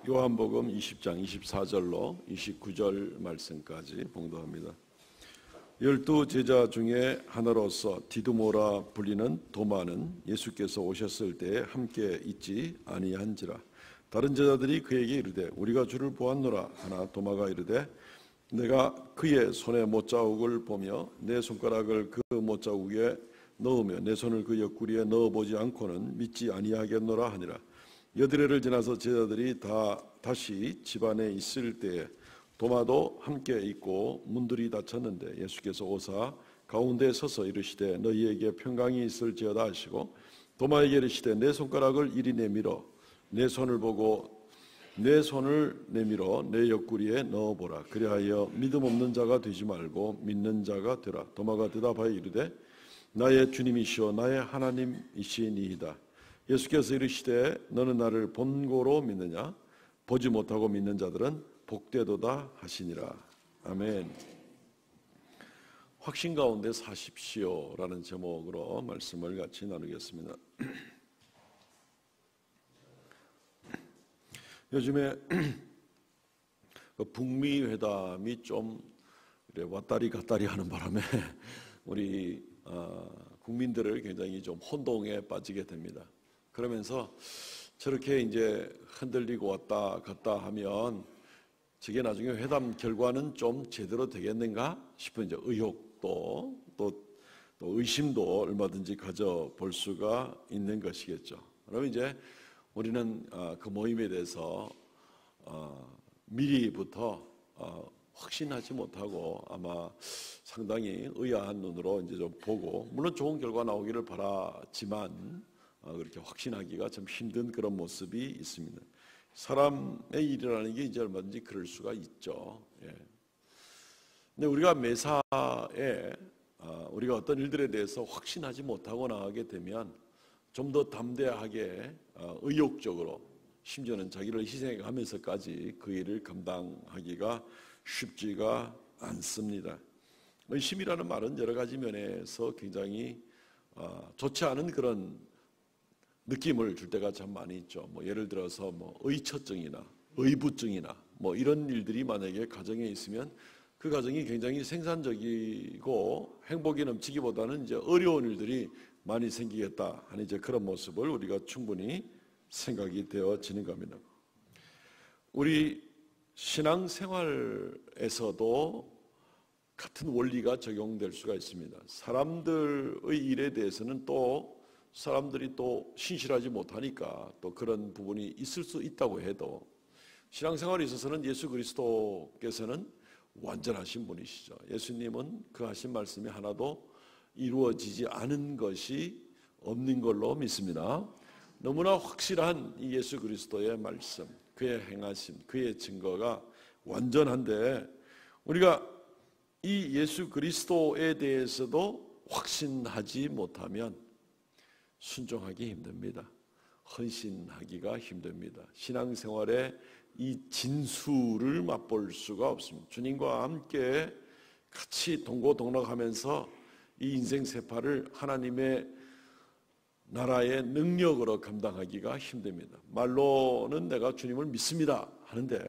요한복음 20장 24절로 29절 말씀까지 봉독합니다. 12 제자 중에 하나로서 디두모라 불리는 도마는 예수께서 오셨을 때에 함께 있지 아니한지라. 다른 제자들이 그에게 이르되 우리가 주를 보았노라 하나 도마가 이르되 내가 그의 손에 못자국을 보며 내 손가락을 그 못자국에 넣으며 내 손을 그 옆구리에 넣어보지 않고는 믿지 아니하겠노라 하니라. 여드레를 지나서 제자들이 다시 집안에 있을 때에 도마도 함께 있고 문들이 닫혔는데 예수께서 오사 가운데에 서서 이르시되 너희에게 평강이 있을지어다 하시고 도마에게 이르시되 내 손가락을 이리 내밀어 내 손을 보고 내 손을 내밀어 내 옆구리에 넣어보라. 그리하여 믿음 없는 자가 되지 말고 믿는 자가 되라. 도마가 대답하여 이르되 나의 주님이시오 나의 하나님이시니이다. 예수께서 이르시되 너는 나를 본고로 믿느냐? 보지 못하고 믿는 자들은 복되도다 하시니라. 아멘. 확신 가운데 사십시오라는 제목으로 말씀을 같이 나누겠습니다. 요즘에 북미 회담이 좀 왔다리 갔다리 하는 바람에 우리 국민들을 굉장히 좀 혼동에 빠지게 됩니다. 그러면서 저렇게 이제 흔들리고 왔다 갔다 하면 저게 나중에 회담 결과는 좀 제대로 되겠는가 싶은 이제 의혹도 또 의심도 얼마든지 가져볼 수가 있는 것이겠죠. 그럼 이제 우리는 그 모임에 대해서 미리부터 확신하지 못하고 아마 상당히 의아한 눈으로 이제 좀 보고 물론 좋은 결과 나오기를 바라지만 그렇게 확신하기가 좀 힘든 그런 모습이 있습니다. 사람의 일이라는 게 이제 얼마든지 그럴 수가 있죠. 예. 근데 우리가 매사에 우리가 어떤 일들에 대해서 확신하지 못하고 나가게 되면 좀 더 담대하게 의욕적으로 심지어는 자기를 희생하면서까지 그 일을 감당하기가 쉽지가 않습니다. 의심이라는 말은 여러 가지 면에서 굉장히 좋지 않은 그런 느낌을 줄 때가 참 많이 있죠. 예를 들어서 의처증이나 의부증이나 이런 일들이 만약에 가정에 있으면 그 가정이 굉장히 생산적이고 행복이 넘치기보다는 이제 어려운 일들이 많이 생기겠다 하는 이제 그런 모습을 우리가 충분히 생각이 되어지는 겁니다. 우리 신앙생활에서도 같은 원리가 적용될 수가 있습니다. 사람들의 일에 대해서는 또 사람들이 또 신실하지 못하니까 또 그런 부분이 있을 수 있다고 해도 신앙생활에 있어서는 예수 그리스도께서는 완전하신 분이시죠. 예수님은 그 하신 말씀이 하나도 이루어지지 않은 것이 없는 걸로 믿습니다. 너무나 확실한 이 예수 그리스도의 말씀, 그의 행하심, 그의 증거가 완전한데 우리가 이 예수 그리스도에 대해서도 확신하지 못하면 순종하기 힘듭니다. 헌신하기가 힘듭니다. 신앙생활에 이 진수를 맛볼 수가 없습니다. 주님과 함께 같이 동고동락하면서 이 인생 세파를 하나님의 나라의 능력으로 감당하기가 힘듭니다. 말로는 내가 주님을 믿습니다 하는데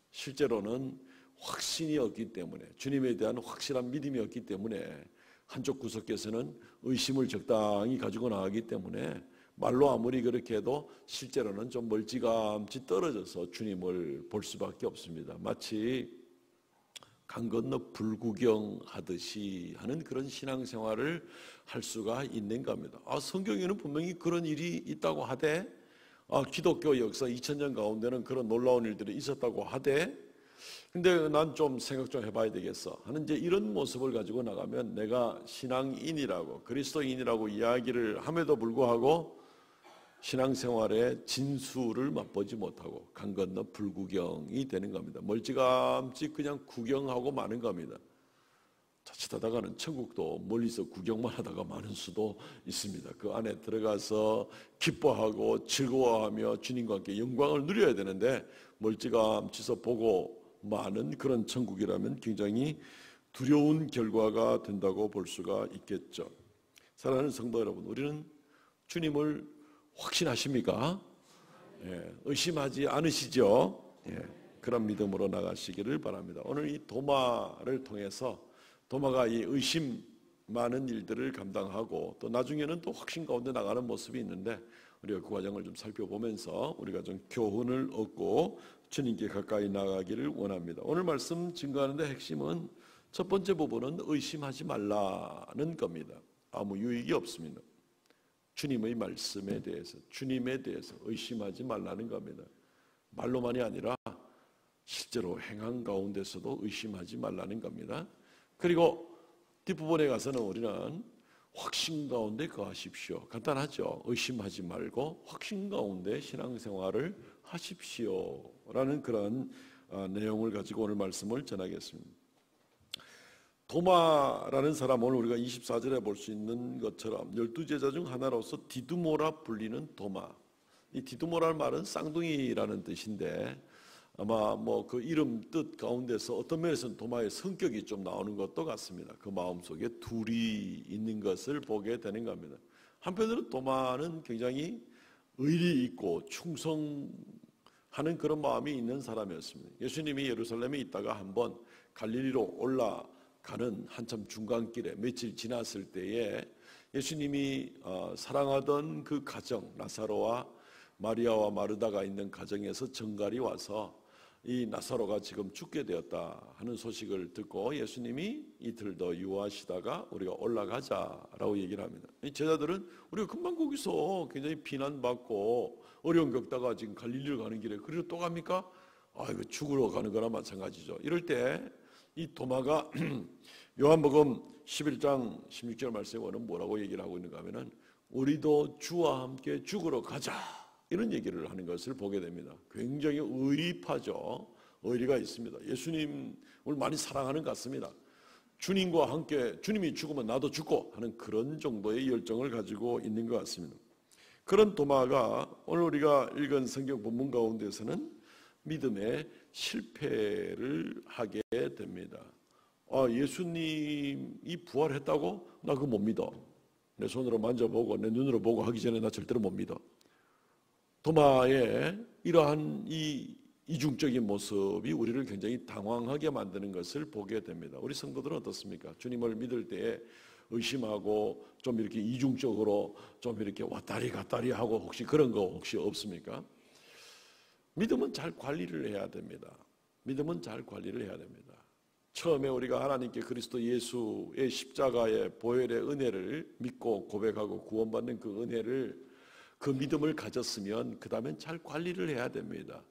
실제로는 확신이 없기 때문에 주님에 대한 확실한 믿음이 없기 때문에 한쪽 구석에서는 의심을 적당히 가지고 나가기 때문에 말로 아무리 그렇게 해도 실제로는 좀 멀찌감치 떨어져서 주님을 볼 수밖에 없습니다. 마치 강 건너 불구경하듯이 하는 그런 신앙생활을 할 수가 있는가 합니다. 성경에는 분명히 그런 일이 있다고 하되 기독교 역사 2000년 가운데는 그런 놀라운 일들이 있었다고 하되 근데 난 좀 생각 좀 해봐야 되겠어 하는 이제 이런 모습을 가지고 나가면 내가 신앙인이라고 그리스도인이라고 이야기를 함에도 불구하고 신앙생활의 진수를 맛보지 못하고 강 건너 불구경이 되는 겁니다. 멀찌감치 그냥 구경하고 마는 겁니다. 자칫하다가는 천국도 멀리서 구경만 하다가 마는 수도 있습니다. 그 안에 들어가서 기뻐하고 즐거워하며 주님과 함께 영광을 누려야 되는데 멀찌감치서 보고 많은 그런 천국이라면 굉장히 두려운 결과가 된다고 볼 수가 있겠죠. 사랑하는 성도 여러분, 우리는 주님을 확신하십니까? 의심하지 않으시죠? 그런 믿음으로 나가시기를 바랍니다. 오늘 이 도마를 통해서 도마가 이 의심 많은 일들을 감당하고 또 나중에는 또 확신 가운데 나가는 모습이 있는데 우리가 그 과정을 좀 살펴보면서 우리가 좀 교훈을 얻고 주님께 가까이 나가기를 원합니다. 오늘 말씀 증거하는 데 핵심은 첫 번째 부분은 의심하지 말라는 겁니다. 아무 유익이 없습니다. 주님의 말씀에 대해서, 주님에 대해서 의심하지 말라는 겁니다. 말로만이 아니라 실제로 행한 가운데서도 의심하지 말라는 겁니다. 그리고 뒷부분에 가서는 우리는 확신 가운데 거하십시오. 간단하죠. 의심하지 말고 확신 가운데 신앙생활을 하십시오 라는 그런 내용을 가지고 오늘 말씀을 전하겠습니다. 도마라는 사람, 오늘 우리가 24절에 볼 수 있는 것처럼 12제자 중 하나로서 디두모라 불리는 도마. 이 디두모라는 말은 쌍둥이라는 뜻인데 아마 뭐 그 이름 뜻 가운데서 어떤 면에서는 도마의 성격이 좀 나오는 것도 같습니다. 그 마음속에 둘이 있는 것을 보게 되는 겁니다. 한편으로는 도마는 굉장히 의리 있고 충성하는 그런 마음이 있는 사람이었습니다. 예수님이 예루살렘에 있다가 한번 갈릴리로 올라가는 한참 중간길에 며칠 지났을 때에 예수님이 사랑하던 그 가정, 나사로와 마리아와 마르다가 있는 가정에서 정갈이 와서 이 나사로가 지금 죽게 되었다 하는 소식을 듣고 예수님이 이틀 더 유하시다가 우리가 올라가자라고 얘기를 합니다. 이 제자들은 우리가 금방 거기서 굉장히 비난받고 어려움 겪다가 지금 갈릴리로 가는 길에 그리고 또 갑니까? 이거 죽으러 가는 거나 마찬가지죠. 이럴 때 이 도마가 요한복음 11장 16절 말씀에는 뭐라고 얘기를 하고 있는가 하면은 우리도 주와 함께 죽으러 가자 이런 얘기를 하는 것을 보게 됩니다. 굉장히 의리파죠. 의리가 있습니다. 예수님을 많이 사랑하는 것 같습니다. 주님과 함께 주님이 죽으면 나도 죽고 하는 그런 정도의 열정을 가지고 있는 것 같습니다. 그런 도마가 오늘 우리가 읽은 성경 본문 가운데서는 믿음의 실패를 하게 됩니다. 예수님이 부활했다고? 나 그거 못 믿어. 내 손으로 만져보고 내 눈으로 보고 하기 전에 나 절대로 못 믿어. 도마의 이러한 이 이중적인 모습이 우리를 굉장히 당황하게 만드는 것을 보게 됩니다. 우리 성도들은 어떻습니까? 주님을 믿을 때에 의심하고 좀 이렇게 이중적으로 좀 이렇게 왔다리 갔다리 하고 혹시 그런 거 혹시 없습니까? 믿음은 잘 관리를 해야 됩니다. 믿음은 잘 관리를 해야 됩니다. 처음에 우리가 하나님께 그리스도 예수의 십자가의 보혈의 은혜를 믿고 고백하고 구원받는 그 은혜를 그 믿음을 가졌으면 그 다음엔 잘 관리를 해야 됩니다.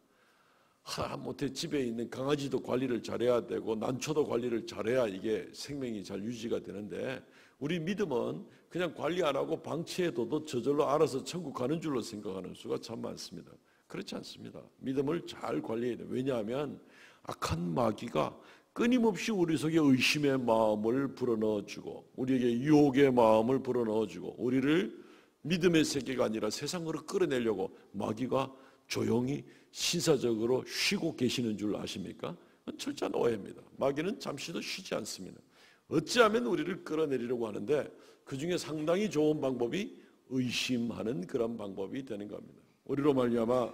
하다못해 집에 있는 강아지도 관리를 잘해야 되고 난초도 관리를 잘해야 이게 생명이 잘 유지가 되는데 우리 믿음은 그냥 관리 안 하고 방치해둬도 저절로 알아서 천국 가는 줄로 생각하는 수가 참 많습니다. 그렇지 않습니다. 믿음을 잘 관리해야 돼요. 왜냐하면 악한 마귀가 끊임없이 우리 속에 의심의 마음을 불어넣어주고 우리에게 유혹의 마음을 불어넣어주고 우리를 믿음의 세계가 아니라 세상으로 끌어내려고 마귀가 조용히 신사적으로 쉬고 계시는 줄 아십니까? 철저한 오해입니다. 마귀는 잠시도 쉬지 않습니다. 어찌하면 우리를 끌어내리려고 하는데 그중에 상당히 좋은 방법이 의심하는 그런 방법이 되는 겁니다. 우리로 말미암아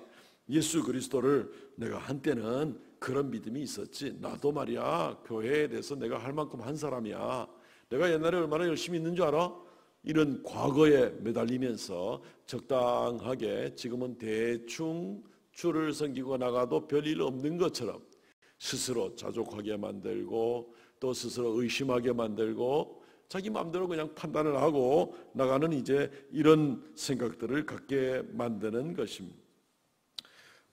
예수 그리스도를 내가 한때는 그런 믿음이 있었지. 나도 말이야 교회에 대해서 내가 할 만큼 한 사람이야. 내가 옛날에 얼마나 열심히 있는 줄 알아? 이런 과거에 매달리면서 적당하게 지금은 대충 주를 섬기고 나가도 별일 없는 것처럼 스스로 자족하게 만들고 또 스스로 의심하게 만들고 자기 마음대로 그냥 판단을 하고 나가는 이제 이런 생각들을 갖게 만드는 것입니다.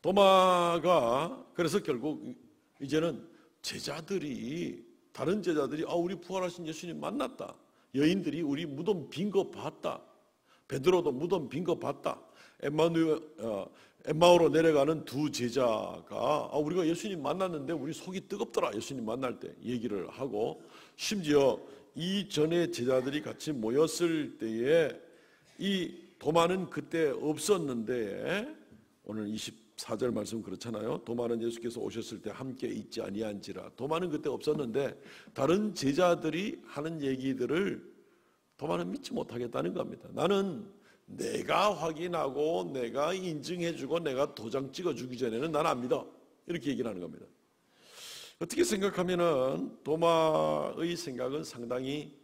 도마가 그래서 결국 이제는 다른 제자들이 우리 부활하신 예수님 만났다. 여인들이 우리 무덤 빈 거 봤다. 베드로도 무덤 빈 거 봤다. 엠마오로 내려가는 두 제자가 우리가 예수님 만났는데 우리 속이 뜨겁더라. 예수님 만날 때 얘기를 하고 심지어 이전에 제자들이 같이 모였을 때에 이 도마는 그때 없었는데 오늘 24절 말씀 그렇잖아요. 도마는 예수께서 오셨을 때 함께 있지 아니한지라. 도마는 그때 없었는데 다른 제자들이 하는 얘기들을 도마는 믿지 못하겠다는 겁니다. 나는 내가 확인하고 내가 인증해주고 내가 도장 찍어주기 전에는 난 안 믿어. 이렇게 얘기를 하는 겁니다. 어떻게 생각하면은 도마의 생각은 상당히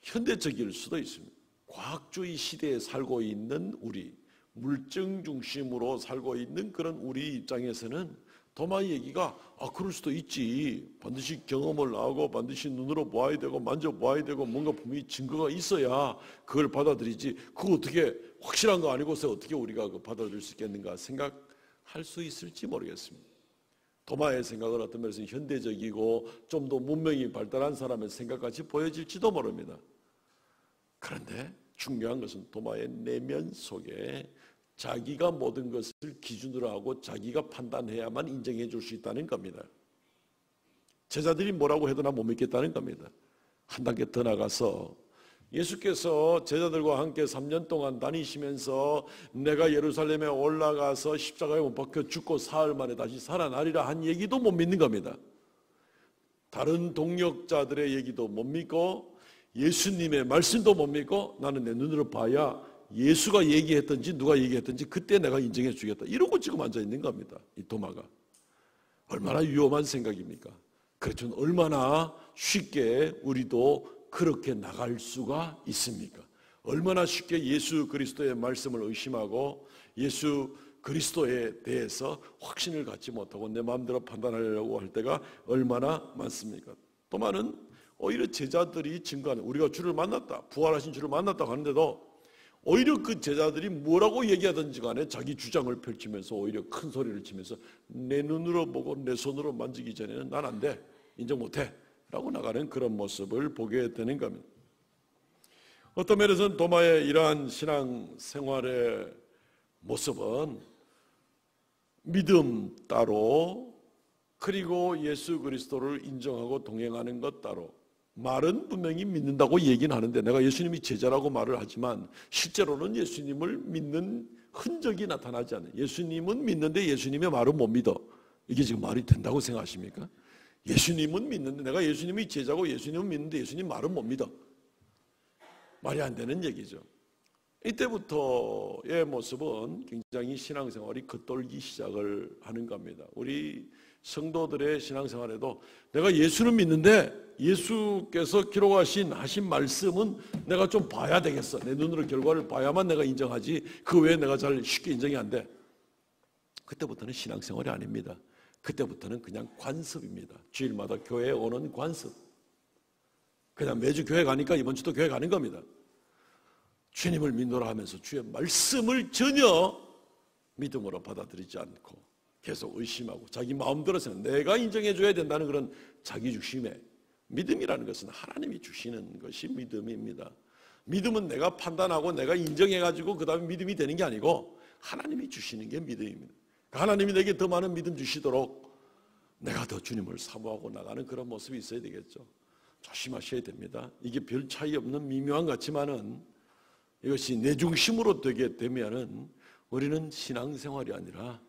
현대적일 수도 있습니다. 과학주의 시대에 살고 있는 우리, 물증 중심으로 살고 있는 그런 우리 입장에서는 도마의 얘기가 그럴 수도 있지. 반드시 경험을 하고 반드시 눈으로 보아야 되고 만져보아야 되고 뭔가 분명히 증거가 있어야 그걸 받아들이지. 그거 어떻게 확실한 거 아니고서 어떻게 우리가 받아들일 수 있겠는가 생각할 수 있을지 모르겠습니다. 도마의 생각은 어떤 면에서 현대적이고 좀 더 문명이 발달한 사람의 생각같이 보여질지도 모릅니다. 그런데 중요한 것은 도마의 내면 속에 자기가 모든 것을 기준으로 하고 자기가 판단해야만 인정해 줄 수 있다는 겁니다. 제자들이 뭐라고 해도 나 못 믿겠다는 겁니다. 한 단계 더 나가서 예수께서 제자들과 함께 3년 동안 다니시면서 내가 예루살렘에 올라가서 십자가에 못 박혀 죽고 사흘 만에 다시 살아나리라 한 얘기도 못 믿는 겁니다. 다른 동역자들의 얘기도 못 믿고 예수님의 말씀도 못 믿고 나는 내 눈으로 봐야 예수가 얘기했든지 누가 얘기했든지 그때 내가 인정해 주겠다. 이러고 지금 앉아 있는 겁니다. 이 도마가. 얼마나 위험한 생각입니까? 그렇죠. 얼마나 쉽게 우리도 그렇게 나갈 수가 있습니까? 얼마나 쉽게 예수 그리스도의 말씀을 의심하고 예수 그리스도에 대해서 확신을 갖지 못하고 내 마음대로 판단하려고 할 때가 얼마나 많습니까? 도마는 오히려 제자들이 증거하는 우리가 주를 만났다, 부활하신 주를 만났다고 하는데도 오히려 그 제자들이 뭐라고 얘기하든지 간에 자기 주장을 펼치면서 오히려 큰 소리를 치면서 내 눈으로 보고 내 손으로 만지기 전에는 난 안 돼, 인정 못해 라고 나가는 그런 모습을 보게 되는 겁니다. 어떤 면에서는 도마의 이러한 신앙생활의 모습은 믿음 따로 그리고 예수 그리스도를 인정하고 동행하는 것 따로 말은 분명히 믿는다고 얘기는 하는데 내가 예수님이 제자라고 말을 하지만 실제로는 예수님을 믿는 흔적이 나타나지 않아요. 예수님은 믿는데 예수님의 말은 못 믿어. 이게 지금 말이 된다고 생각하십니까? 예수님은 믿는데 내가 예수님이 제자고 예수님은 믿는데 예수님 말은 못 믿어. 말이 안 되는 얘기죠. 이때부터의 모습은 굉장히 신앙생활이 겉돌기 시작을 하는 겁니다. 우리 성도들의 신앙생활에도 내가 예수는 믿는데 예수께서 기록하신 말씀은 내가 좀 봐야 되겠어. 내 눈으로 결과를 봐야만 내가 인정하지 그 외에 내가 잘 쉽게 인정이 안 돼. 그때부터는 신앙생활이 아닙니다. 그때부터는 그냥 관습입니다. 주일마다 교회에 오는 관습. 그냥 매주 교회 가니까 이번 주도 교회 가는 겁니다. 주님을 믿노라 하면서 주의 말씀을 전혀 믿음으로 받아들이지 않고 계속 의심하고 자기 마음대로 내가 인정해 줘야 된다는 그런 자기 중심의 믿음이라는 것은 하나님이 주시는 것이 믿음입니다. 믿음은 내가 판단하고 내가 인정해가지고 그 다음에 믿음이 되는 게 아니고 하나님이 주시는 게 믿음입니다. 하나님이 내게 더 많은 믿음 주시도록 내가 더 주님을 사모하고 나가는 그런 모습이 있어야 되겠죠. 조심하셔야 됩니다. 이게 별 차이 없는 미묘한 것 같지만은 이것이 내 중심으로 되게 되면은 우리는 신앙생활이 아니라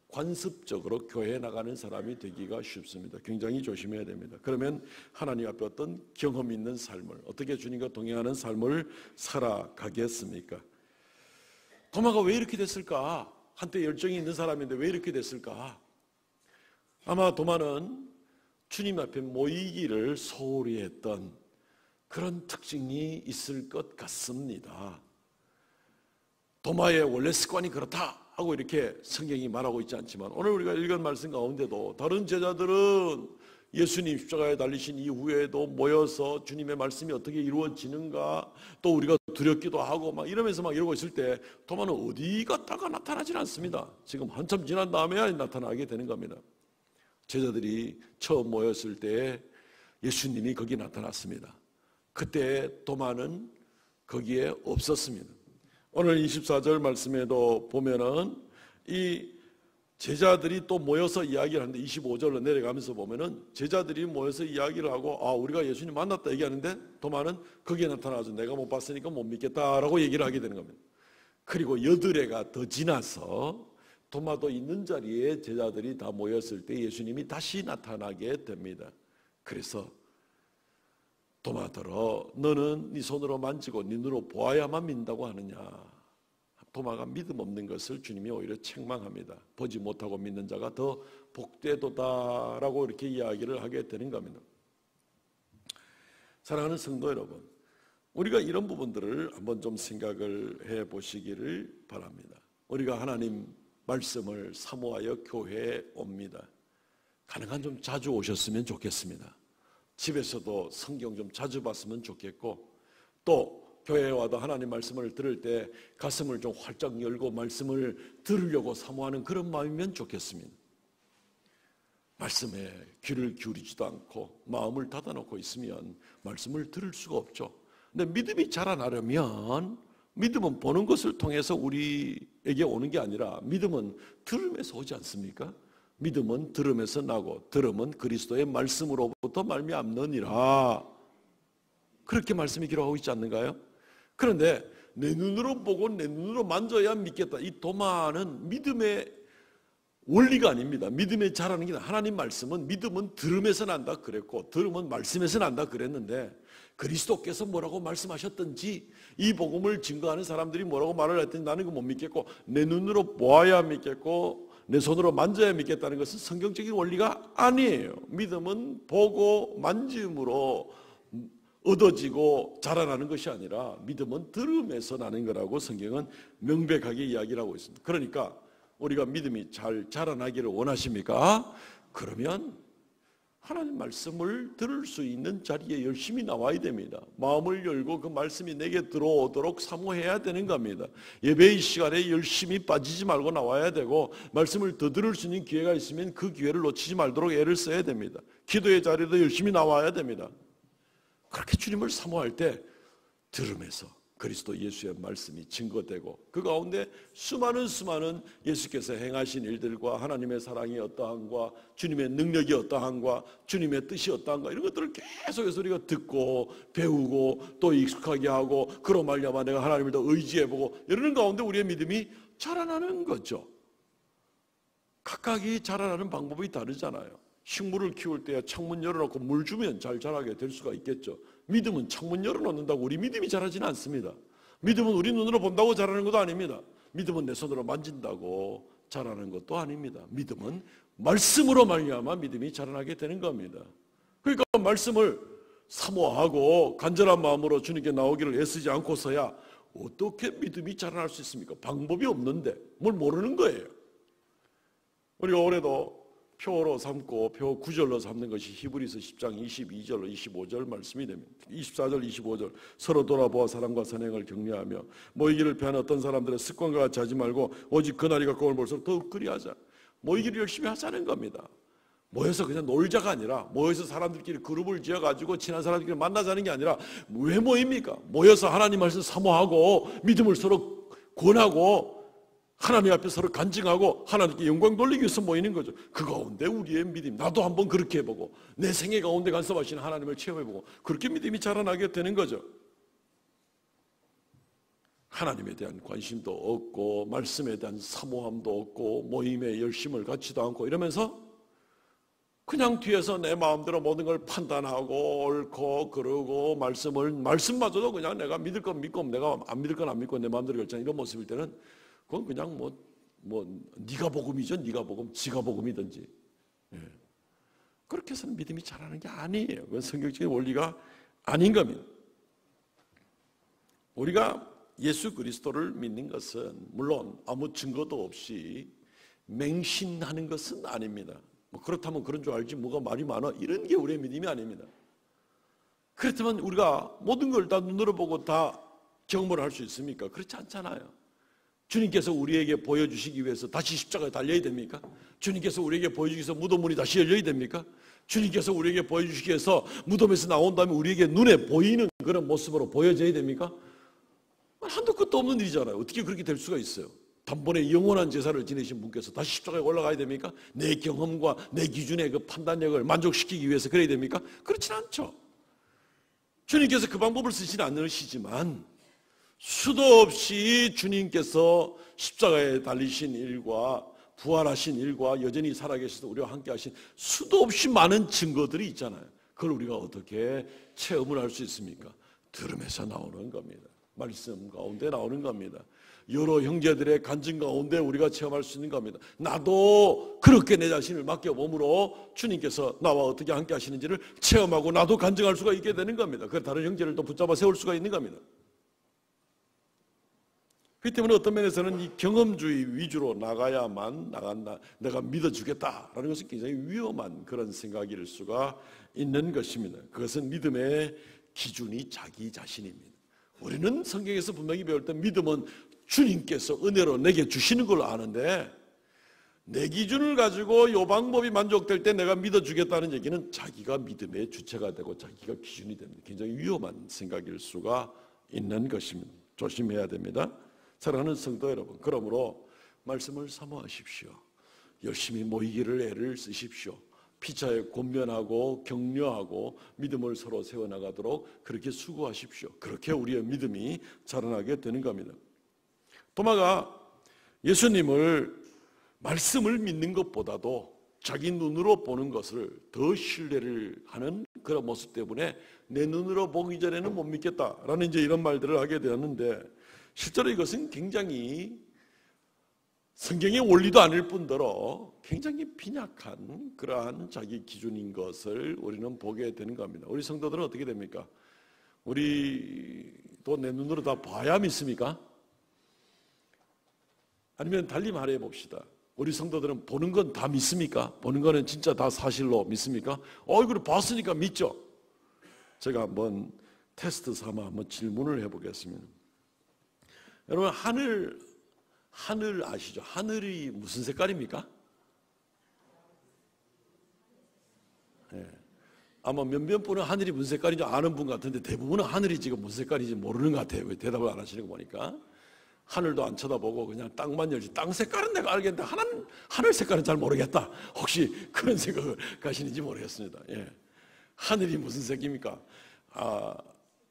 관습적으로 교회에 나가는 사람이 되기가 쉽습니다. 굉장히 조심해야 됩니다. 그러면 하나님 앞에 어떤 경험 있는 삶을 어떻게 주님과 동행하는 삶을 살아가겠습니까? 도마가 왜 이렇게 됐을까? 한때 열정이 있는 사람인데 왜 이렇게 됐을까? 아마 도마는 주님 앞에 모이기를 소홀히 했던 그런 특징이 있을 것 같습니다. 도마의 원래 습관이 그렇다 하고 이렇게 성경이 말하고 있지 않지만 오늘 우리가 읽은 말씀 가운데도 다른 제자들은 예수님 십자가에 달리신 이후에도 모여서 주님의 말씀이 어떻게 이루어지는가 또 우리가 두렵기도 하고 막 이러면서 막 이러고 있을 때 도마는 어디 갔다가 나타나질 않습니다. 지금 한참 지난 다음에야 나타나게 되는 겁니다. 제자들이 처음 모였을 때 예수님이 거기 나타났습니다. 그때 도마는 거기에 없었습니다. 오늘 24절 말씀에도 보면은 이 제자들이 또 모여서 이야기를 하는데 25절로 내려가면서 보면은 제자들이 모여서 이야기를 하고 우리가 예수님 만났다 얘기하는데 도마는 거기에 나타나서 내가 못 봤으니까 못 믿겠다라고 얘기를 하게 되는 겁니다. 그리고 여드레가 더 지나서 도마도 있는 자리에 제자들이 다 모였을 때 예수님이 다시 나타나게 됩니다. 그래서 도마들어 너는 네 손으로 만지고 네 눈으로 보아야만 믿는다고 하느냐. 도마가 믿음 없는 것을 주님이 오히려 책망합니다. 보지 못하고 믿는 자가 더 복되도다라고 이렇게 이야기를 하게 되는 겁니다. 사랑하는 성도 여러분, 우리가 이런 부분들을 한번 좀 생각을 해보시기를 바랍니다. 우리가 하나님 말씀을 사모하여 교회에 옵니다. 가능한 좀 자주 오셨으면 좋겠습니다. 집에서도 성경 좀 자주 봤으면 좋겠고, 또 교회에 와도 하나님 말씀을 들을 때 가슴을 좀 활짝 열고 말씀을 들으려고 사모하는 그런 마음이면 좋겠습니다. 말씀에 귀를 기울이지도 않고 마음을 닫아놓고 있으면 말씀을 들을 수가 없죠. 근데 믿음이 자라나려면, 믿음은 보는 것을 통해서 우리에게 오는 게 아니라 믿음은 들음에서 오지 않습니까? 믿음은 들음에서 나고 들음은 그리스도의 말씀으로부터 말미암느니라. 그렇게 말씀이 기록하고 있지 않는가요? 그런데 내 눈으로 보고 내 눈으로 만져야 믿겠다. 이 도마는 믿음의 원리가 아닙니다. 믿음에 자라는 게 하나님 말씀은, 믿음은 들음에서 난다 그랬고 들음은 말씀에서 난다 그랬는데, 그리스도께서 뭐라고 말씀하셨든지 이 복음을 증거하는 사람들이 뭐라고 말을 했든지 나는 그거 못 믿겠고, 내 눈으로 보아야 믿겠고 내 손으로 만져야 믿겠다는 것은 성경적인 원리가 아니에요. 믿음은 보고 만짐으로 얻어지고 자라나는 것이 아니라 믿음은 들음에서 나는 거라고 성경은 명백하게 이야기를 하고 있습니다. 그러니까 우리가 믿음이 잘 자라나기를 원하십니까? 그러면 하나님 말씀을 들을 수 있는 자리에 열심히 나와야 됩니다. 마음을 열고 그 말씀이 내게 들어오도록 사모해야 되는 겁니다. 예배의 시간에 열심히 빠지지 말고 나와야 되고, 말씀을 더 들을 수 있는 기회가 있으면 그 기회를 놓치지 말도록 애를 써야 됩니다. 기도의 자리에도 열심히 나와야 됩니다. 그렇게 주님을 사모할 때 들음에서 그리스도 예수의 말씀이 증거되고, 그 가운데 수많은 예수께서 행하신 일들과 하나님의 사랑이 어떠한가, 주님의 능력이 어떠한가, 주님의 뜻이 어떠한가, 이런 것들을 계속해서 우리가 듣고 배우고 또 익숙하게 하고, 그로 말미암아 내가 하나님을 더 의지해보고 이러는 가운데 우리의 믿음이 자라나는 거죠. 각각이 자라나는 방법이 다르잖아요. 식물을 키울 때 창문 열어놓고 물 주면 잘 자라게 될 수가 있겠죠. 믿음은 창문 열어놓는다고 우리 믿음이 자라지는 않습니다. 믿음은 우리 눈으로 본다고 자라는 것도 아닙니다. 믿음은 내 손으로 만진다고 자라는 것도 아닙니다. 믿음은 말씀으로 말미암아 믿음이 자라나게 되는 겁니다. 그러니까 말씀을 사모하고 간절한 마음으로 주님께 나오기를 애쓰지 않고서야 어떻게 믿음이 자라날 수 있습니까? 방법이 없는데 뭘 모르는 거예요. 우리가 올해도 표로 삼고 표 구절로 삼는 것이 히브리서 10장 22절로 25절 말씀이 됩니다. 24절 25절 서로 돌아보아 사랑과 선행을 격려하며 모이기를 피하는 어떤 사람들의 습관과 같이 하지 말고 오직 그날이 가까움을 볼수록 더욱 그리하자. 모이기를 열심히 하자는 겁니다. 모여서 그냥 놀자가 아니라, 모여서 사람들끼리 그룹을 지어가지고 친한 사람들끼리 만나자는 게 아니라, 왜 모입니까? 모여서 하나님 말씀 사모하고 믿음을 서로 권하고 하나님 앞에 서로 간증하고 하나님께 영광 돌리기 위해서 모이는 거죠. 그 가운데 우리의 믿음, 나도 한번 그렇게 해보고 내 생애 가운데 간섭하시는 하나님을 체험해보고, 그렇게 믿음이 자라나게 되는 거죠. 하나님에 대한 관심도 없고 말씀에 대한 사모함도 없고 모임에 열심을 갖지도 않고 이러면서 그냥 뒤에서 내 마음대로 모든 걸 판단하고 옳고 그러고, 말씀마저도 그냥 내가 믿을 건 믿고 내가 안 믿을 건 안 믿고 내 마음대로 결정하는 이런 모습일 때는 그건 그냥 네가 복음이죠. 네가 복음, 지가 복음이든지. 예. 그렇게 해서는 믿음이 자라는 게 아니에요. 그건 성경적인 원리가 아닌 겁니다. 우리가 예수 그리스도를 믿는 것은 물론 아무 증거도 없이 맹신하는 것은 아닙니다. 그렇다면 그런 줄 알지 뭐가 말이 많아, 이런 게 우리의 믿음이 아닙니다. 그렇다면 우리가 모든 걸 다 눈으로 보고 다 경험을 할 수 있습니까? 그렇지 않잖아요. 주님께서 우리에게 보여주시기 위해서 다시 십자가에 달려야 됩니까? 주님께서 우리에게 보여주기 위해서 무덤 문이 다시 열려야 됩니까? 주님께서 우리에게 보여주시기 위해서 무덤에서 나온 다음에 우리에게 눈에 보이는 그런 모습으로 보여져야 됩니까? 한도 끝도 없는 일이잖아요. 어떻게 그렇게 될 수가 있어요? 단번에 영원한 제사를 지내신 분께서 다시 십자가에 올라가야 됩니까? 내 경험과 내 기준의 그 판단력을 만족시키기 위해서 그래야 됩니까? 그렇진 않죠. 주님께서 그 방법을 쓰지는 않으시지만 수도 없이 주님께서 십자가에 달리신 일과 부활하신 일과 여전히 살아계셔서 우리와 함께 하신 수도 없이 많은 증거들이 있잖아요. 그걸 우리가 어떻게 체험을 할 수 있습니까? 들음에서 나오는 겁니다. 말씀 가운데 나오는 겁니다. 여러 형제들의 간증 가운데 우리가 체험할 수 있는 겁니다. 나도 그렇게 내 자신을 맡겨봄으로 주님께서 나와 어떻게 함께 하시는지를 체험하고 나도 간증할 수가 있게 되는 겁니다. 그 다른 형제를 또 붙잡아 세울 수가 있는 겁니다. 그렇기 때문에 어떤 면에서는 이 경험주의 위주로 나가야만 나간다, 내가 믿어주겠다라는 것은 굉장히 위험한 그런 생각일 수가 있는 것입니다. 그것은 믿음의 기준이 자기 자신입니다. 우리는 성경에서 분명히 배울 때 믿음은 주님께서 은혜로 내게 주시는 걸로 아는데, 내 기준을 가지고 이 방법이 만족될 때 내가 믿어주겠다는 얘기는 자기가 믿음의 주체가 되고 자기가 기준이 됩니다. 굉장히 위험한 생각일 수가 있는 것입니다. 조심해야 됩니다. 사랑하는 성도 여러분, 그러므로 말씀을 사모하십시오. 열심히 모이기를 애를 쓰십시오. 피차에 권면하고 격려하고 믿음을 서로 세워나가도록 그렇게 수고하십시오. 그렇게 우리의 믿음이 자라나게 되는 겁니다. 도마가 예수님을 말씀을 믿는 것보다도 자기 눈으로 보는 것을 더 신뢰를 하는 그런 모습 때문에 내 눈으로 보기 전에는 못 믿겠다라는 이제 이런 말들을 하게 되었는데, 실제로 이것은 굉장히 성경의 원리도 아닐 뿐더러 굉장히 빈약한 그러한 자기 기준인 것을 우리는 보게 되는 겁니다. 우리 성도들은 어떻게 됩니까? 우리도 내 눈으로 다 봐야 믿습니까? 아니면 달리 말해 봅시다. 우리 성도들은 보는 건 다 믿습니까? 보는 거는 진짜 다 사실로 믿습니까? 이걸 봤으니까 믿죠. 제가 한번 테스트 삼아 한번 질문을 해보겠습니다. 여러분, 하늘 아시죠? 하늘이 무슨 색깔입니까? 네. 아마 몇몇 분은 하늘이 무슨 색깔인지 아는 분 같은데 대부분은 하늘이 지금 무슨 색깔인지 모르는 것 같아요. 왜 대답을 안 하시는 거 보니까. 하늘도 안 쳐다보고 그냥 땅만 열지. 땅 색깔은 내가 알겠는데 하늘 색깔은 잘 모르겠다. 혹시 그런 생각을 가시는지 모르겠습니다. 예. 하늘이 무슨 색입니까?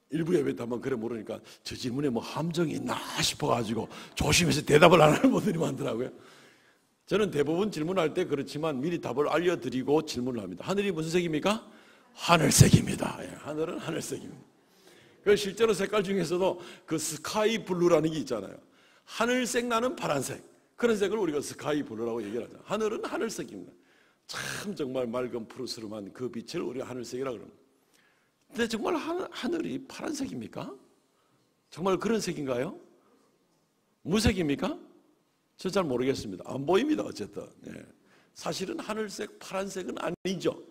일부 예배 때 한번 그래 물으니까 저 질문에 뭐 함정이 있나 싶어가지고 조심해서 대답을 안 하는 분들이 많더라고요. 저는 대부분 질문할 때 그렇지만 미리 답을 알려드리고 질문을 합니다. 하늘이 무슨 색입니까? 하늘색입니다. 예, 하늘은 하늘색입니다. 그 실제로 색깔 중에서도 그 스카이 블루라는 게 있잖아요. 하늘색 나는 파란색, 그런 색을 우리가 스카이 블루라고 얘기를 하죠. 하늘은 하늘색입니다. 참 정말 맑은 푸르스름한 그 빛을 우리가 하늘색이라고 그럽니다. 근데 정말 하늘이 파란색입니까? 정말 그런 색인가요? 무색입니까? 저 잘 모르겠습니다. 안 보입니다. 어쨌든 사실은 하늘색, 파란색은 아니죠.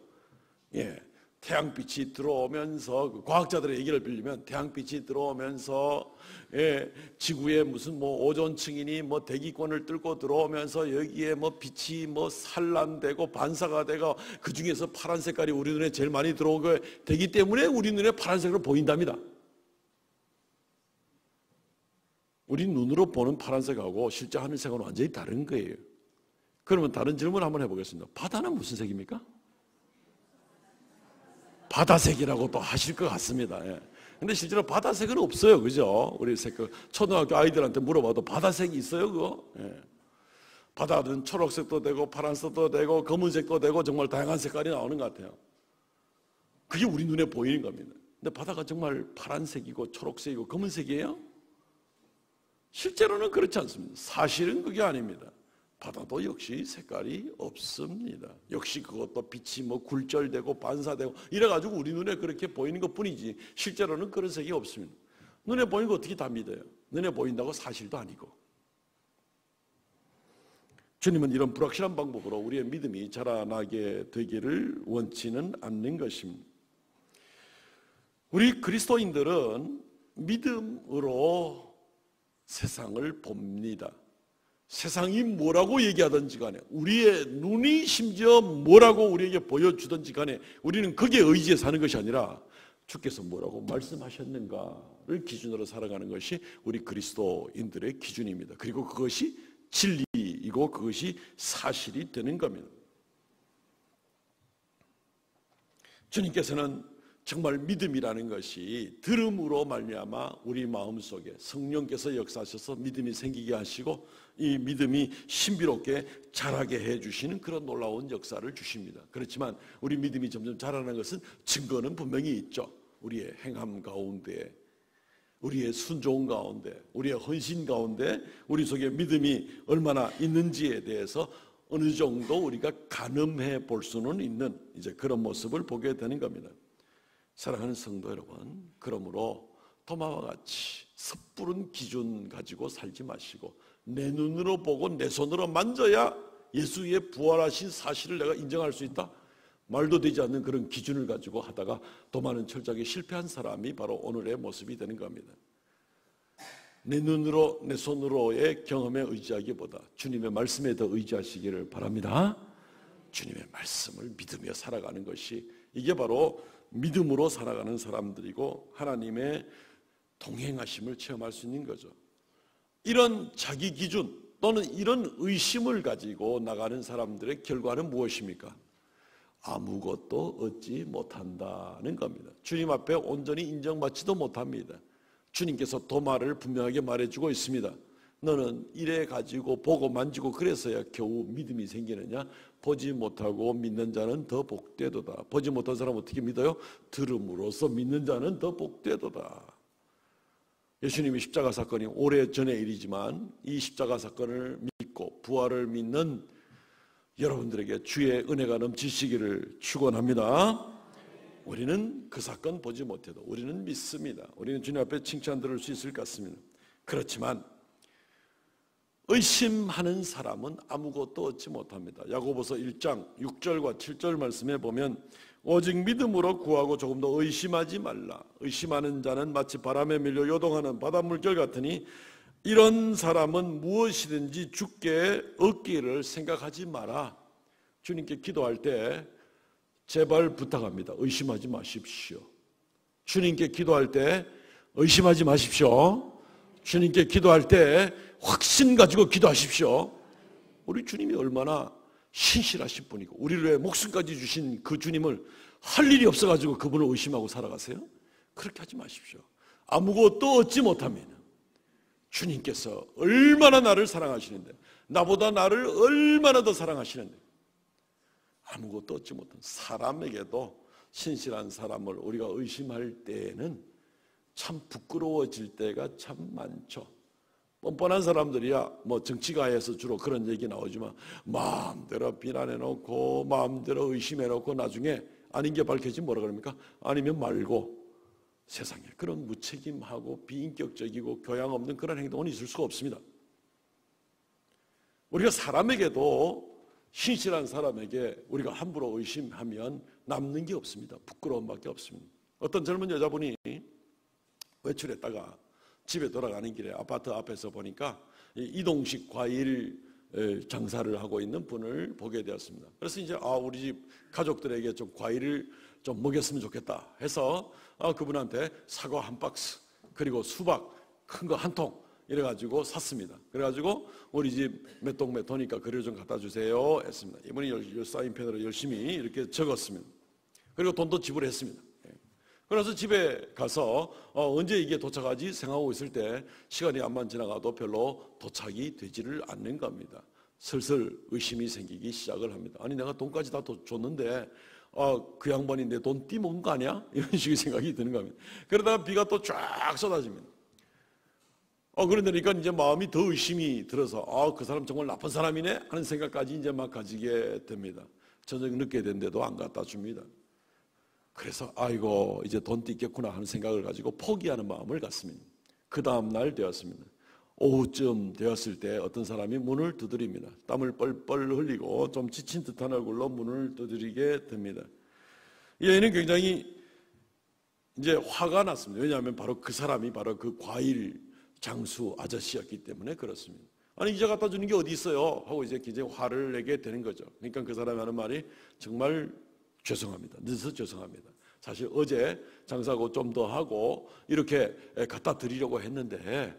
태양빛이 들어오면서, 과학자들의 얘기를 빌리면 태양빛이 들어오면서 지구에 무슨 뭐 오존층이니 뭐 대기권을 뚫고 들어오면서 여기에 뭐 빛이 뭐 산란되고 반사가 되고, 그 중에서 파란 색깔이 우리 눈에 제일 많이 들어오게 되기 때문에 우리 눈에 파란색으로 보인답니다. 우리 눈으로 보는 파란색하고 실제 하늘색은 완전히 다른 거예요. 그러면 다른 질문 한번 해보겠습니다. 바다는 무슨 색입니까? 바다색이라고 또 하실 것 같습니다. 근데 실제로 바다색은 없어요. 그죠? 우리 초등학교 아이들한테 물어봐도 바다색이 있어요, 그거? 바다는 초록색도 되고, 파란색도 되고, 검은색도 되고, 정말 다양한 색깔이 나오는 것 같아요. 그게 우리 눈에 보이는 겁니다. 근데 바다가 정말 파란색이고, 초록색이고, 검은색이에요? 실제로는 그렇지 않습니다. 사실은 그게 아닙니다. 바다도 역시 색깔이 없습니다. 역시 그것도 빛이 뭐 굴절되고 반사되고 이래가지고 우리 눈에 그렇게 보이는 것 뿐이지 실제로는 그런 색이 없습니다. 눈에 보이는 거 어떻게 다 믿어요? 눈에 보인다고 사실도 아니고. 주님은 이런 불확실한 방법으로 우리의 믿음이 자라나게 되기를 원치는 않는 것입니다. 우리 그리스도인들은 믿음으로 세상을 봅니다. 세상이 뭐라고 얘기하든지 간에, 우리의 눈이 심지어 뭐라고 우리에게 보여주든지 간에 우리는 거기에 의지해 사는 것이 아니라 주께서 뭐라고 말씀하셨는가를 기준으로 살아가는 것이 우리 그리스도인들의 기준입니다. 그리고 그것이 진리이고 그것이 사실이 되는 겁니다. 주님께서는 정말 믿음이라는 것이 들음으로 말미암아 우리 마음속에 성령께서 역사하셔서 믿음이 생기게 하시고 이 믿음이 신비롭게 자라게 해주시는 그런 놀라운 역사를 주십니다. 그렇지만 우리 믿음이 점점 자라는 것은 증거는 분명히 있죠. 우리의 행함 가운데, 우리의 순종 가운데, 우리의 헌신 가운데 우리 속에 믿음이 얼마나 있는지에 대해서 어느 정도 우리가 가늠해 볼 수는 있는 이제 그런 모습을 보게 되는 겁니다. 사랑하는 성도 여러분, 그러므로 도마와 같이 섣부른 기준 가지고 살지 마시고 내 눈으로 보고 내 손으로 만져야 예수의 부활하신 사실을 내가 인정할 수 있다? 말도 되지 않는 그런 기준을 가지고 하다가 도마는 철저하게 실패한 사람이 바로 오늘의 모습이 되는 겁니다. 내 눈으로 내 손으로의 경험에 의지하기보다 주님의 말씀에 더 의지하시기를 바랍니다. 주님의 말씀을 믿으며 살아가는 것이 이게 바로 믿음으로 살아가는 사람들이고 하나님의 동행하심을 체험할 수 있는 거죠. 이런 자기 기준 또는 이런 의심을 가지고 나가는 사람들의 결과는 무엇입니까? 아무것도 얻지 못한다는 겁니다. 주님 앞에 온전히 인정받지도 못합니다. 주님께서 도마를 분명하게 말해주고 있습니다. 너는 이래 가지고 보고 만지고 그래서야 겨우 믿음이 생기느냐? 보지 못하고 믿는 자는 더 복되도다. 보지 못한 사람은 어떻게 믿어요? 들음으로써 믿는 자는 더 복되도다. 예수님의 십자가 사건이 오래전의 일이지만 이 십자가 사건을 믿고 부활을 믿는 여러분들에게 주의 은혜가 넘치시기를 축원합니다. 우리는 그 사건 보지 못해도 우리는 믿습니다. 우리는 주님 앞에 칭찬 들을 수 있을 것 같습니다. 그렇지만 의심하는 사람은 아무것도 얻지 못합니다. 야고보서 1장 6절과 7절 말씀에 보면 오직 믿음으로 구하고 조금 더 의심하지 말라. 의심하는 자는 마치 바람에 밀려 요동하는 바닷물결 같으니 이런 사람은 무엇이든지 주께 얻기를 생각하지 마라. 주님께 기도할 때 제발 부탁합니다. 의심하지 마십시오. 주님께 기도할 때 의심하지 마십시오. 주님께 기도할 때 확신 가지고 기도하십시오. 우리 주님이 얼마나 신실하신 분이고 우리를 위해 목숨까지 주신 그 주님을 할 일이 없어가지고 그분을 의심하고 살아가세요? 그렇게 하지 마십시오. 아무것도 얻지 못합니다. 주님께서 얼마나 나를 사랑하시는데, 나보다 나를 얼마나 더 사랑하시는데 아무것도 얻지 못한 사람에게도 신실한 사람을 우리가 의심할 때에는 참 부끄러워질 때가 참 많죠. 뻔뻔한 사람들이야 뭐 정치가에서 주로 그런 얘기 나오지만 마음대로 비난해놓고 마음대로 의심해놓고 나중에 아닌 게 밝혀지면 뭐라 그럽니까? 아니면 말고. 세상에 그런 무책임하고 비인격적이고 교양 없는 그런 행동은 있을 수가 없습니다. 우리가 사람에게도 신실한 사람에게 우리가 함부로 의심하면 남는 게 없습니다. 부끄러움밖에 없습니다. 어떤 젊은 여자분이 외출했다가 집에 돌아가는 길에 아파트 앞에서 보니까 이동식 과일 장사를 하고 있는 분을 보게 되었습니다. 그래서 이제 우리 집 가족들에게 좀 과일을 좀 먹였으면 좋겠다 해서 그분한테 사과 한 박스 그리고 수박 큰 거 한 통 이래가지고 샀습니다. 그래가지고 우리 집 몇 동 몇 호니까 그걸 좀 갖다 주세요 했습니다. 이분이 사인펜으로 열심히 이렇게 적었습니다. 그리고 돈도 지불했습니다. 그래서 집에 가서 언제 이게 도착하지 생각하고 있을 때 시간이 안만 지나가도 별로 도착이 되지를 않는 겁니다. 슬슬 의심이 생기기 시작을 합니다. 아니 내가 돈까지 다 줬는데 그 양반이 내 돈 띠먹은 거 아니야? 이런 식의 생각이 드는 겁니다. 그러다가 비가 또 쫙 쏟아집니다. 그러니까 이제 마음이 더 의심이 들어서 그 사람 정말 나쁜 사람이네 하는 생각까지 이제 막 가지게 됩니다. 저녁 늦게 된데도 안 갖다 줍니다. 그래서 아이고 이제 돈 띠겠구나 하는 생각을 가지고 포기하는 마음을 갖습니다. 그 다음 날 되었습니다. 오후쯤 되었을 때 어떤 사람이 문을 두드립니다. 땀을 뻘뻘 흘리고 좀 지친 듯한 얼굴로 문을 두드리게 됩니다. 이 여인은 굉장히 이제 화가 났습니다. 왜냐하면 바로 그 사람이 바로 그 과일 장수 아저씨였기 때문에 그렇습니다. 아니 이제 갖다 주는 게 어디 있어요? 하고 이제 굉장히 화를 내게 되는 거죠. 그러니까 그 사람이 하는 말이 정말 죄송합니다. 늦어서 죄송합니다. 사실 어제 장사하고 좀 더 하고 이렇게 갖다 드리려고 했는데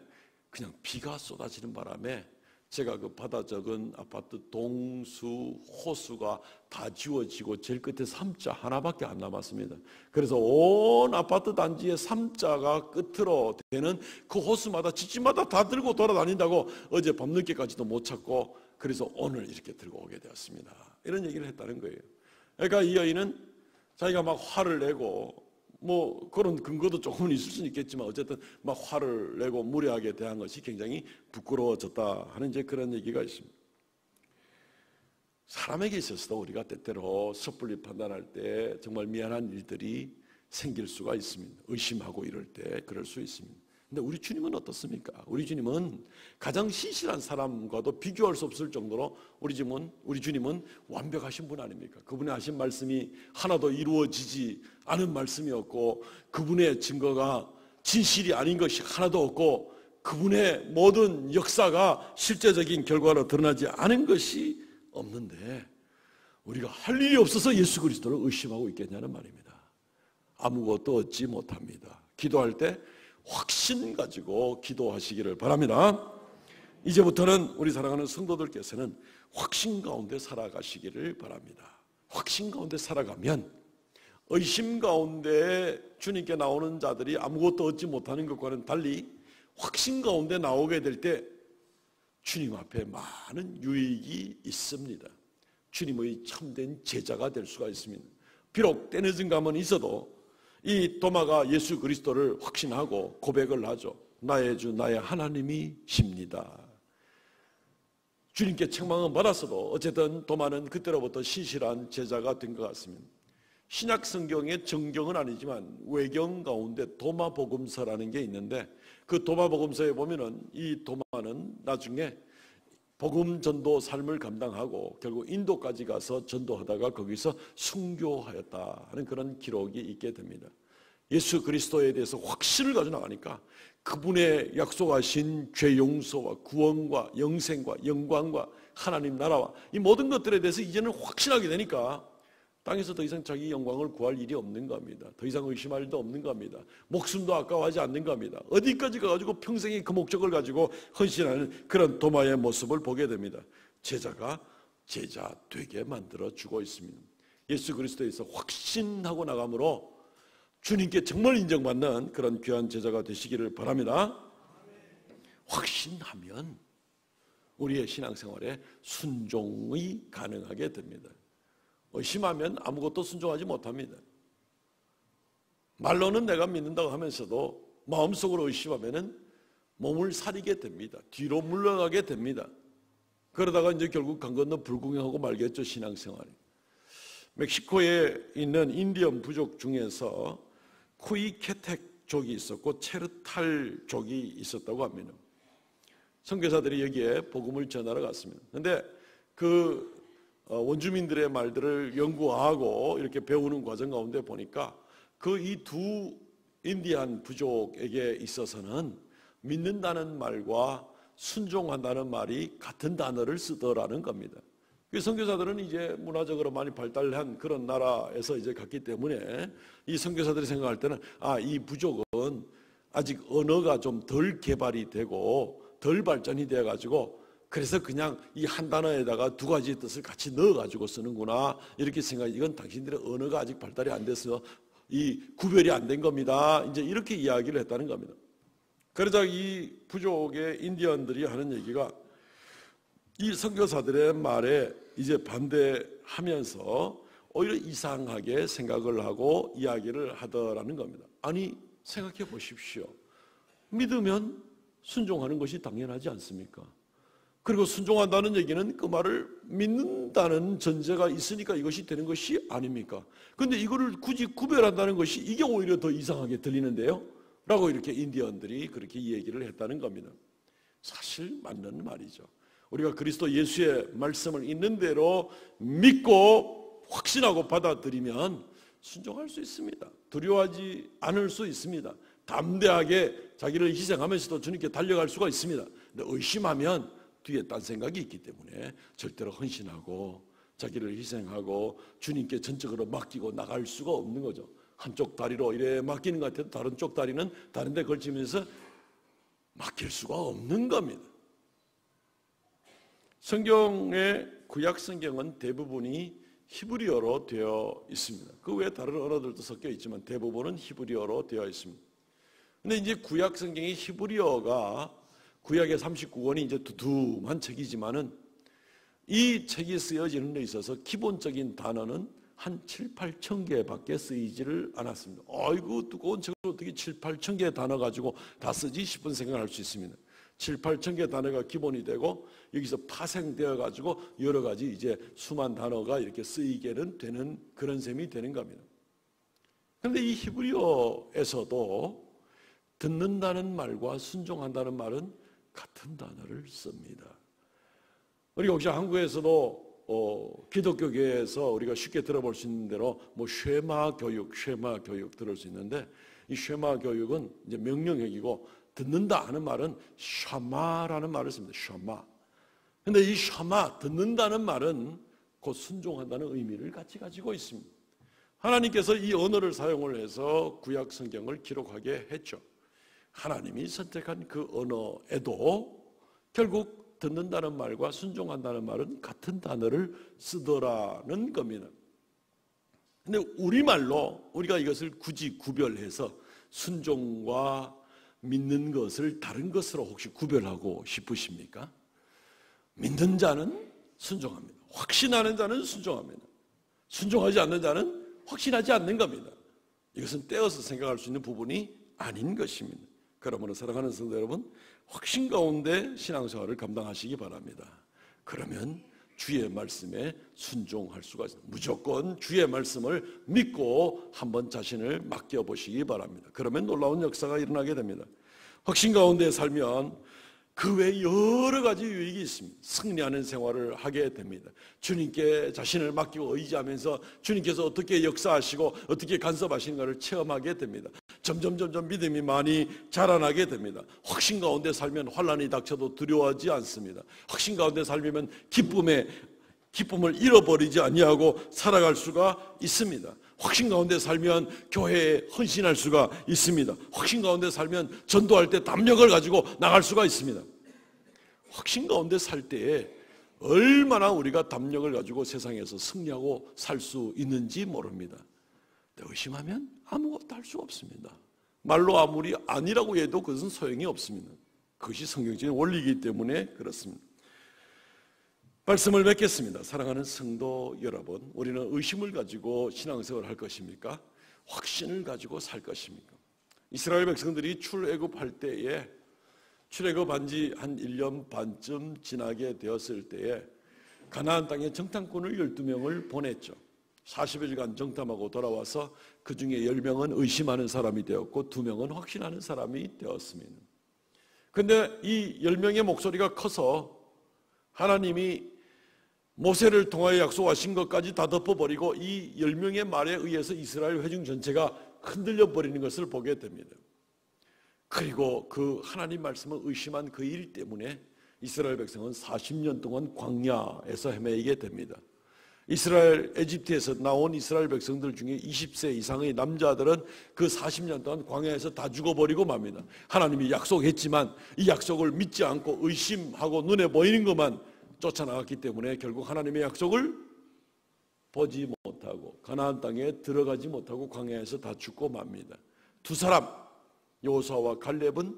그냥 비가 쏟아지는 바람에 제가 그 받아 적은 아파트 동수, 호수가 다 지워지고 제일 끝에 3자 하나밖에 안 남았습니다. 그래서 온 아파트 단지의 3자가 끝으로 되는 그 호수마다 집집마다 다 들고 돌아다닌다고 어제 밤늦게까지도 못 찾고 그래서 오늘 이렇게 들고 오게 되었습니다. 이런 얘기를 했다는 거예요. 그러니까 이 여인은 자기가 막 화를 내고 뭐 그런 근거도 조금은 있을 수는 있겠지만 어쨌든 막 화를 내고 무례하게 대한 것이 굉장히 부끄러워졌다 하는 이제 그런 얘기가 있습니다. 사람에게 있어서도 우리가 때때로 섣불리 판단할 때 정말 미안한 일들이 생길 수가 있습니다. 의심하고 이럴 때 그럴 수 있습니다. 근데 우리 주님은 어떻습니까? 우리 주님은 가장 신실한 사람과도 비교할 수 없을 정도로 우리 주님은 완벽하신 분 아닙니까? 그분의 하신 말씀이 하나도 이루어지지 않은 말씀이었고 그분의 증거가 진실이 아닌 것이 하나도 없고 그분의 모든 역사가 실제적인 결과로 드러나지 않은 것이 없는데 우리가 할 일이 없어서 예수 그리스도를 의심하고 있겠냐는 말입니다. 아무것도 얻지 못합니다. 기도할 때 확신 가지고 기도하시기를 바랍니다. 이제부터는 우리 사랑하는 성도들께서는 확신 가운데 살아가시기를 바랍니다. 확신 가운데 살아가면 의심 가운데 주님께 나오는 자들이 아무것도 얻지 못하는 것과는 달리 확신 가운데 나오게 될 때 주님 앞에 많은 유익이 있습니다. 주님의 참된 제자가 될 수가 있습니다. 비록 때늦은 감은 있어도 이 도마가 예수 그리스도를 확신하고 고백을 하죠. 나의 주 나의 하나님이십니다. 주님께 책망은 받았어도 어쨌든 도마는 그때로부터 신실한 제자가 된 것 같습니다. 신약 성경의 정경은 아니지만 외경 가운데 도마복음서라는 게 있는데 그 도마복음서에 보면은 이 도마는 나중에 복음 전도 삶을 감당하고 결국 인도까지 가서 전도하다가 거기서 순교하였다 하는 그런 기록이 있게 됩니다. 예수 그리스도에 대해서 확신을 가지고 나가니까 그분의 약속하신 죄 용서와 구원과 영생과 영광과 하나님 나라와 이 모든 것들에 대해서 이제는 확신하게 되니까 땅에서 더 이상 자기 영광을 구할 일이 없는 겁니다. 더 이상 의심할 일도 없는 겁니다. 목숨도 아까워하지 않는 겁니다. 어디까지 가가지고 평생의 그 목적을 가지고 헌신하는 그런 도마의 모습을 보게 됩니다. 제자가 제자 되게 만들어주고 있습니다. 예수 그리스도에서 확신하고 나감으로 주님께 정말 인정받는 그런 귀한 제자가 되시기를 바랍니다. 확신하면 우리의 신앙생활에 순종이 가능하게 됩니다. 의심하면 아무것도 순종하지 못합니다. 말로는 내가 믿는다고 하면서도 마음속으로 의심하면 몸을 사리게 됩니다. 뒤로 물러가게 됩니다. 그러다가 이제 결국 강 건너 불구경하고 말겠죠, 신앙생활이. 멕시코에 있는 인디언 부족 중에서 쿠이케텍족이 있었고 체르탈족이 있었다고 합니다. 선교사들이 여기에 복음을 전하러 갔습니다. 그런데 그 원주민들의 말들을 연구하고 이렇게 배우는 과정 가운데 보니까 그 이 두 인디안 부족에게 있어서는 믿는다는 말과 순종한다는 말이 같은 단어를 쓰더라는 겁니다. 선교사들은 이제 문화적으로 많이 발달한 그런 나라에서 이제 갔기 때문에 이 선교사들이 생각할 때는 이 부족은 아직 언어가 좀 덜 개발이 되고 덜 발전이 되어 가지고 그래서 그냥 이 한 단어에다가 두 가지 뜻을 같이 넣어가지고 쓰는구나 이렇게 생각해. 이건 당신들의 언어가 아직 발달이 안 돼서 이 구별이 안 된 겁니다. 이제 이렇게 이야기를 했다는 겁니다. 그러자 이 부족의 인디언들이 하는 얘기가 이 선교사들의 말에 이제 반대하면서 오히려 이상하게 생각을 하고 이야기를 하더라는 겁니다. 아니 생각해 보십시오. 믿으면 순종하는 것이 당연하지 않습니까? 그리고 순종한다는 얘기는 그 말을 믿는다는 전제가 있으니까 이것이 되는 것이 아닙니까? 그런데 이거를 굳이 구별한다는 것이 이게 오히려 더 이상하게 들리는데요? 라고 이렇게 인디언들이 그렇게 이 얘기를 했다는 겁니다. 사실 맞는 말이죠. 우리가 그리스도 예수의 말씀을 있는 대로 믿고 확신하고 받아들이면 순종할 수 있습니다. 두려워하지 않을 수 있습니다. 담대하게 자기를 희생하면서도 주님께 달려갈 수가 있습니다. 근데 의심하면 뒤에 딴 생각이 있기 때문에 절대로 헌신하고 자기를 희생하고 주님께 전적으로 맡기고 나갈 수가 없는 거죠. 한쪽 다리로 이래 맡기는 것 같아도 다른 쪽 다리는 다른 데 걸치면서 맡길 수가 없는 겁니다. 성경의 구약 성경은 대부분이 히브리어로 되어 있습니다. 그 외에 다른 언어들도 섞여 있지만 대부분은 히브리어로 되어 있습니다. 근데 이제 구약 성경이 히브리어가 구약의 39권이 이제 두툼한 책이지만은 이 책이 쓰여지는 데 있어서 기본적인 단어는 한 7, 8천 개밖에 쓰이지를 않았습니다. 아이고 두꺼운 책을 어떻게 7, 8천 개의 단어 가지고 다 쓰지 싶은 생각을 할 수 있습니다. 7, 8천 개의 단어가 기본이 되고 여기서 파생되어 가지고 여러 가지 이제 수만 단어가 이렇게 쓰이게는 되는 그런 셈이 되는 겁니다. 그런데 이 히브리어에서도 듣는다는 말과 순종한다는 말은 같은 단어를 씁니다. 우리가 혹시 한국에서도 기독교계에서 우리가 쉽게 들어볼 수 있는 대로 뭐 쉐마 교육 들을 수 있는데 이 쉐마 교육은 이제 명령형이고 듣는다 하는 말은 샤마라는 말을 씁니다. 샤마. 근데 이 샤마 듣는다는 말은 곧 순종한다는 의미를 같이 가지고 있습니다. 하나님께서 이 언어를 사용을 해서 구약 성경을 기록하게 했죠. 하나님이 선택한 그 언어에도 결국 듣는다는 말과 순종한다는 말은 같은 단어를 쓰더라는 겁니다. 근데 우리말로 우리가 이것을 굳이 구별해서 순종과 믿는 것을 다른 것으로 혹시 구별하고 싶으십니까? 믿는 자는 순종합니다. 확신하는 자는 순종합니다. 순종하지 않는 자는 확신하지 않는 겁니다. 이것은 떼어서 생각할 수 있는 부분이 아닌 것입니다. 그러므로 사랑하는 성도 여러분, 확신 가운데 신앙생활을 감당하시기 바랍니다. 그러면 주의 말씀에 순종할 수가 있습니다. 무조건 주의 말씀을 믿고 한번 자신을 맡겨보시기 바랍니다. 그러면 놀라운 역사가 일어나게 됩니다. 확신 가운데 살면 그 외에 여러 가지 유익이 있습니다. 승리하는 생활을 하게 됩니다. 주님께 자신을 맡기고 의지하면서 주님께서 어떻게 역사하시고 어떻게 간섭하시는가를 체험하게 됩니다. 점점 믿음이 많이 자라나게 됩니다. 확신 가운데 살면 환난이 닥쳐도 두려워하지 않습니다. 확신 가운데 살면 기쁨을 잃어버리지 아니하고 살아갈 수가 있습니다. 확신 가운데 살면 교회에 헌신할 수가 있습니다. 확신 가운데 살면 전도할 때 담력을 가지고 나갈 수가 있습니다. 확신 가운데 살 때에 얼마나 우리가 담력을 가지고 세상에서 승리하고 살 수 있는지 모릅니다. 의심하면 아무것도 할 수가 없습니다. 말로 아무리 아니라고 해도 그것은 소용이 없습니다. 그것이 성경적인 원리이기 때문에 그렇습니다. 말씀을 맺겠습니다. 사랑하는 성도 여러분, 우리는 의심을 가지고 신앙생활을 할 것입니까? 확신을 가지고 살 것입니까? 이스라엘 백성들이 출애굽할 때에 출애굽한 지 한 1년 반쯤 지나게 되었을 때에 가나안 땅에 정탐꾼을 12명을 보냈죠. 40일간 정탐하고 돌아와서 그 중에 10명은 의심하는 사람이 되었고 2명은 확신하는 사람이 되었습니다. 그런데 이 10명의 목소리가 커서 하나님이 모세를 통하여 약속하신 것까지 다 덮어버리고 이 10명의 말에 의해서 이스라엘 회중 전체가 흔들려 버리는 것을 보게 됩니다. 그리고 그 하나님 말씀을 의심한 그 일 때문에 이스라엘 백성은 40년 동안 광야에서 헤매게 됩니다. 에집트에서 나온 이스라엘 백성들 중에 20세 이상의 남자들은 그 40년 동안 광야에서 다 죽어버리고 맙니다. 하나님이 약속했지만 이 약속을 믿지 않고 의심하고 눈에 보이는 것만 쫓아나갔기 때문에 결국 하나님의 약속을 보지 못하고 가나안 땅에 들어가지 못하고 광야에서 다 죽고 맙니다. 두 사람 여호수아와 갈렙은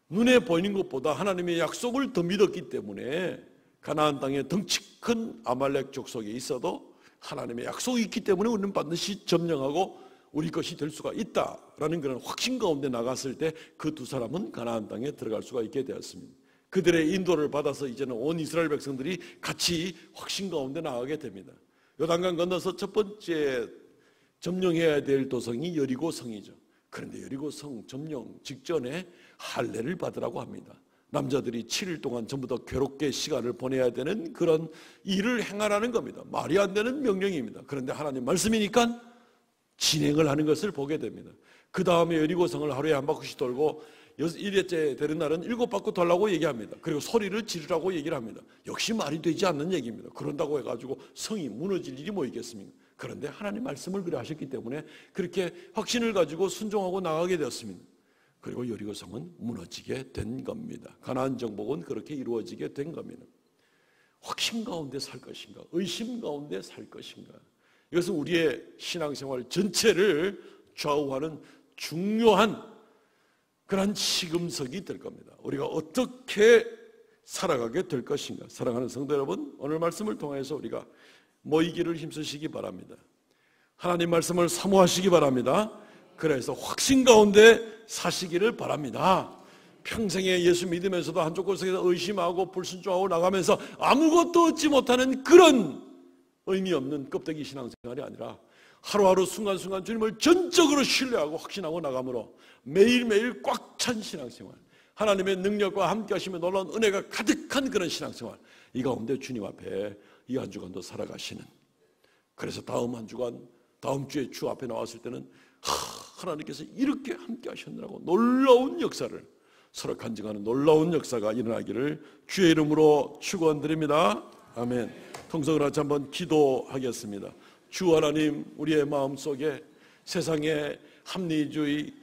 눈에 보이는 것보다 하나님의 약속을 더 믿었기 때문에 가나안 땅에 덩치 큰 아말렉 족속에 있어도 하나님의 약속이 있기 때문에 우리는 반드시 점령하고 우리 것이 될 수가 있다라는 그런 확신 가운데 나갔을 때 그 두 사람은 가나안 땅에 들어갈 수가 있게 되었습니다. 그들의 인도를 받아서 이제는 온 이스라엘 백성들이 같이 확신 가운데 나가게 됩니다. 요단강 건너서 첫 번째 점령해야 될 도성이 여리고성이죠. 그런데 여리고성 점령 직전에 할례를 받으라고 합니다. 남자들이 7일 동안 전부 다 괴롭게 시간을 보내야 되는 그런 일을 행하라는 겁니다. 말이 안 되는 명령입니다. 그런데 하나님 말씀이니까 진행을 하는 것을 보게 됩니다. 그 다음에 여리고성을 하루에 한 바퀴씩 돌고 1회째 되는 날은 7바퀴 돌라고 얘기합니다. 그리고 소리를 지르라고 얘기를 합니다. 역시 말이 되지 않는 얘기입니다. 그런다고 해가지고 성이 무너질 일이 뭐 있겠습니까? 그런데 하나님 말씀을 그래 하셨기 때문에 그렇게 확신을 가지고 순종하고 나가게 되었습니다. 그리고 여리고성은 무너지게 된 겁니다. 가나안 정복은 그렇게 이루어지게 된 겁니다. 확신 가운데 살 것인가, 의심 가운데 살 것인가. 이것은 우리의 신앙생활 전체를 좌우하는 중요한 그런 시금석이 될 겁니다. 우리가 어떻게 살아가게 될 것인가. 사랑하는 성도 여러분, 오늘 말씀을 통해서 우리가 모이기를 힘쓰시기 바랍니다. 하나님 말씀을 사모하시기 바랍니다. 그래서 확신 가운데 사시기를 바랍니다. 평생에 예수 믿으면서도 한쪽 골석에서 의심하고 불순종하고 나가면서 아무것도 얻지 못하는 그런 의미 없는 껍데기 신앙생활이 아니라 하루하루 순간순간 주님을 전적으로 신뢰하고 확신하고 나감으로 매일매일 꽉 찬 신앙생활, 하나님의 능력과 함께 하시며 놀라운 은혜가 가득한 그런 신앙생활, 이 가운데 주님 앞에 이 한 주간도 살아가시는, 그래서 다음 한 주간, 다음 주에 주 앞에 나왔을 때는 하나님께서 이렇게 함께 하셨느라고 놀라운 역사를 서로 간증하는 놀라운 역사가 일어나기를 주의 이름으로 축원드립니다. 아멘. 통성을 같이 한번 기도하겠습니다. 주 하나님, 우리의 마음속에 세상의 합리주의,